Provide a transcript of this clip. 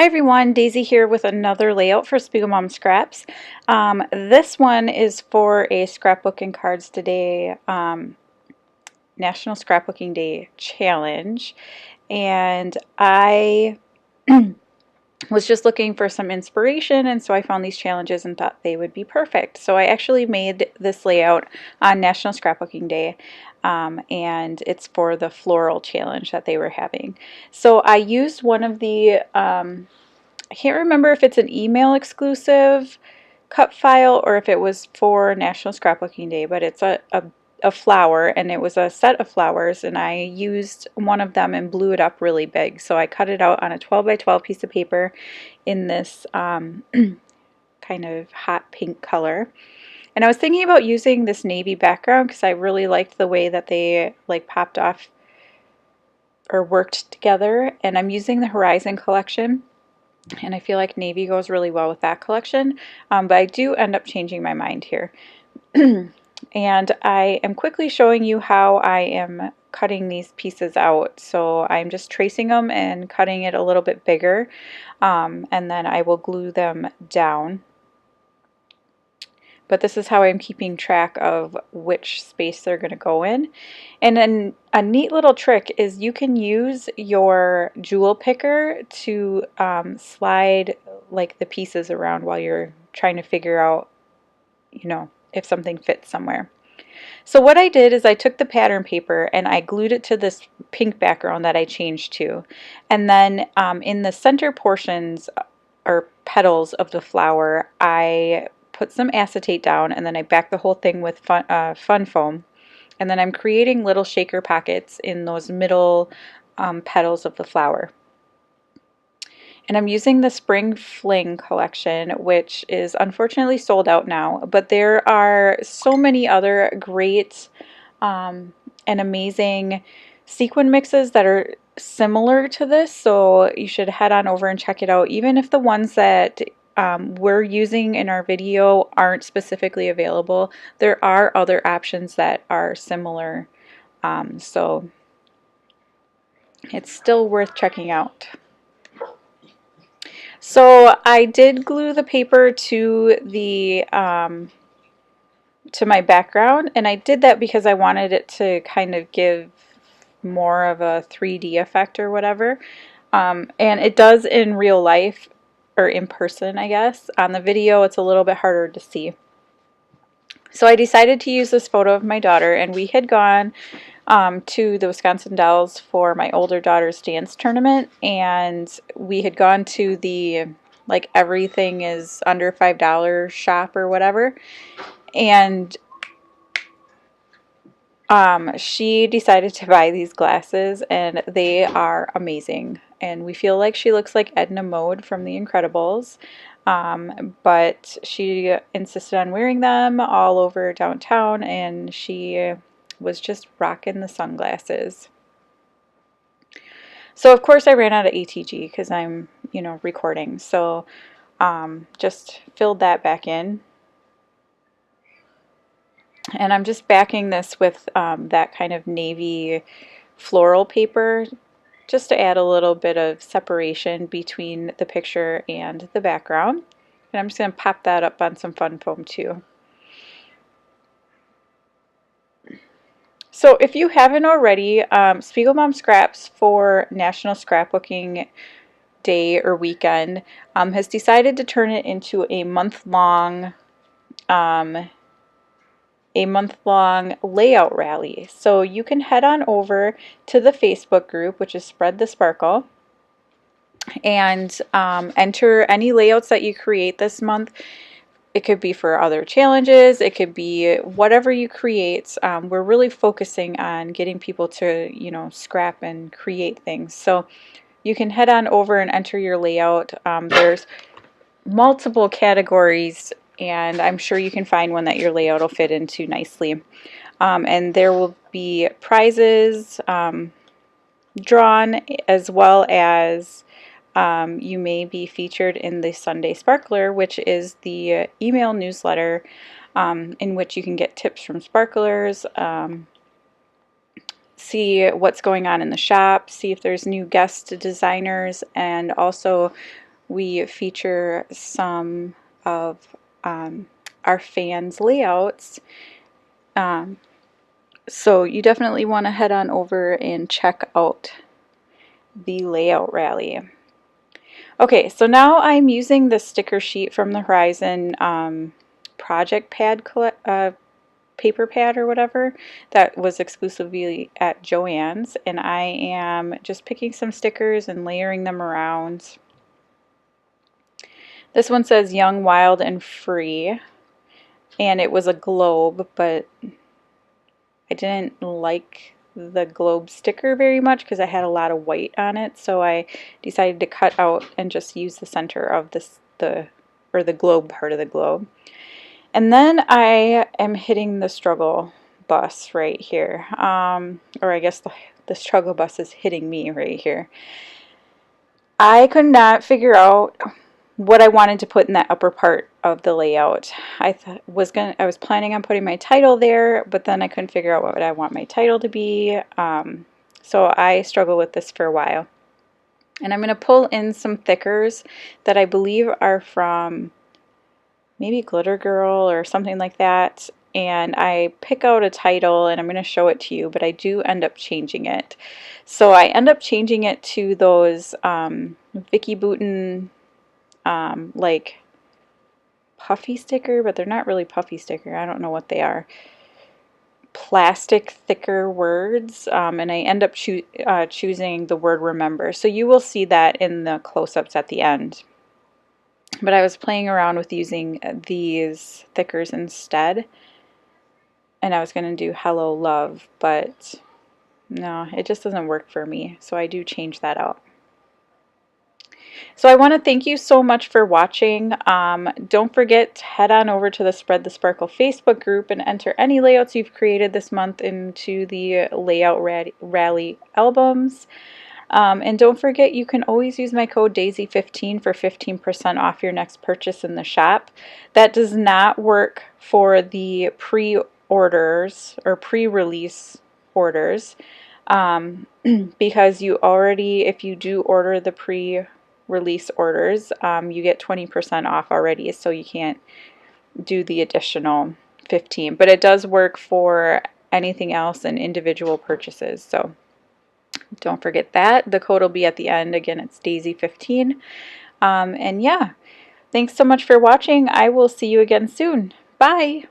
everyone, Daisy here with another layout for SpiegelMom Scraps. This one is for a Scrapbook and Cards Today National Scrapbooking Day Challenge, and I was just looking for some inspiration, and so I found these challenges and thought they would be perfect. So I actually made this layout on National Scrapbooking Day, and it's for the floral challenge that they were having. So I used one of the I can't remember if it's an email exclusive cut file or if it was for National Scrapbooking Day, but it's a flower, and it was a set of flowers, and I used one of them and blew it up really big. So I cut it out on a 12 by 12 piece of paper in this kind of hot pink color. And I was thinking about using this navy background because I really liked the way that they like popped off or worked together, and I'm using the Horizon collection. And I feel like navy goes really well with that collection, but I do end up changing my mind here. And I am quickly showing you how I am cutting these pieces out. So I'm just tracing them and cutting it a little bit bigger, and then I will glue them down. But this is how I'm keeping track of which space they're going to go in. And then a neat little trick is you can use your jewel picker to slide like the pieces around while you're trying to figure out, you know, if something fits somewhere. So what I did is I took the pattern paper and I glued it to this pink background that I changed to. And then in the center portions or petals of the flower, I put some acetate down, and then I back the whole thing with fun foam, and then I'm creating little shaker pockets in those middle petals of the flower. And I'm using the Spring Fling collection, which is unfortunately sold out now, but there are so many other great and amazing sequin mixes that are similar to this, so you should head on over and check it out. Even if the ones that we're using in our video aren't specifically available, there are other options that are similar, so it's still worth checking out. So I did glue the paper to the to my background, and I did that because I wanted it to kind of give more of a 3D effect or whatever, and it does in real life, or in person, I guess. On the video it's a little bit harder to see. So I decided to use this photo of my daughter, and we had gone to the Wisconsin Dells for my older daughter's dance tournament, and we had gone to the like everything is under $5 shop or whatever, and she decided to buy these glasses, and they are amazing, and we feel like she looks like Edna Mode from The Incredibles, but she insisted on wearing them all over downtown, and she was just rocking the sunglasses. So of course I ran out of ATG because I'm, you know, recording, so just filled that back in. And I'm just backing this with that kind of navy floral paper just to add a little bit of separation between the picture and the background. And I'm just going to pop that up on some fun foam too. So if you haven't already, SpiegelMom Scraps for National Scrapbooking Day or weekend has decided to turn it into a month-long layout rally. So you can head on over to the Facebook group, which is Spread the Sparkle, and enter any layouts that you create this month. It could be for other challenges, it could be whatever you create. We're really focusing on getting people to, you know, scrap and create things. So you can head on over and enter your layout. There's multiple categories, and I'm sure you can find one that your layout will fit into nicely. And there will be prizes drawn, as well as you may be featured in the Sunday Sparkler, which is the email newsletter in which you can get tips from sparklers, see what's going on in the shop, see if there's new guest designers, and also we feature some of our fans' layouts. So you definitely want to head on over and check out the layout rally. Okay, so now I'm using the sticker sheet from the Horizon project pad paper pad or whatever that was exclusively at Joann's, and I am just picking some stickers and layering them around. This one says Young, Wild, and Free, and it was a globe, but I didn't like the globe sticker very much because I had a lot of white on it, so I decided to cut out and just use the center of the globe part of the globe. And then I am hitting the struggle bus right here, or I guess the struggle bus is hitting me right here. I could not figure out what I wanted to put in that upper part of the layout. I was planning on putting my title there, but then I couldn't figure out what I want my title to be. So I struggled with this for a while. And I'm going to pull in some thickers that I believe are from maybe Glitter Girl or something like that. And I pick out a title and I'm going to show it to you, but I do end up changing it. So I end up changing it to those Vicky Boutin like puffy sticker, but they're not really puffy sticker. I don't know what they are. Plastic thicker words, and I end up choosing the word remember. So you will see that in the close-ups at the end. But I was playing around with using these thickers instead, and I was going to do hello love, but no, it just doesn't work for me. So I do change that out. So I want to thank you so much for watching. Don't forget to head on over to the Spread the Sparkle Facebook group and enter any layouts you've created this month into the Layout Rally albums. And don't forget, you can always use my code DAISY15 for 15% off your next purchase in the shop. That does not work for the pre-orders or pre-release orders because you already, if you do order the pre-release orders, you get 20% off already, so you can't do the additional 15. But it does work for anything else and individual purchases, so don't forget that. The code will be at the end. Again, it's Daisy15. And yeah, thanks so much for watching. I will see you again soon. Bye!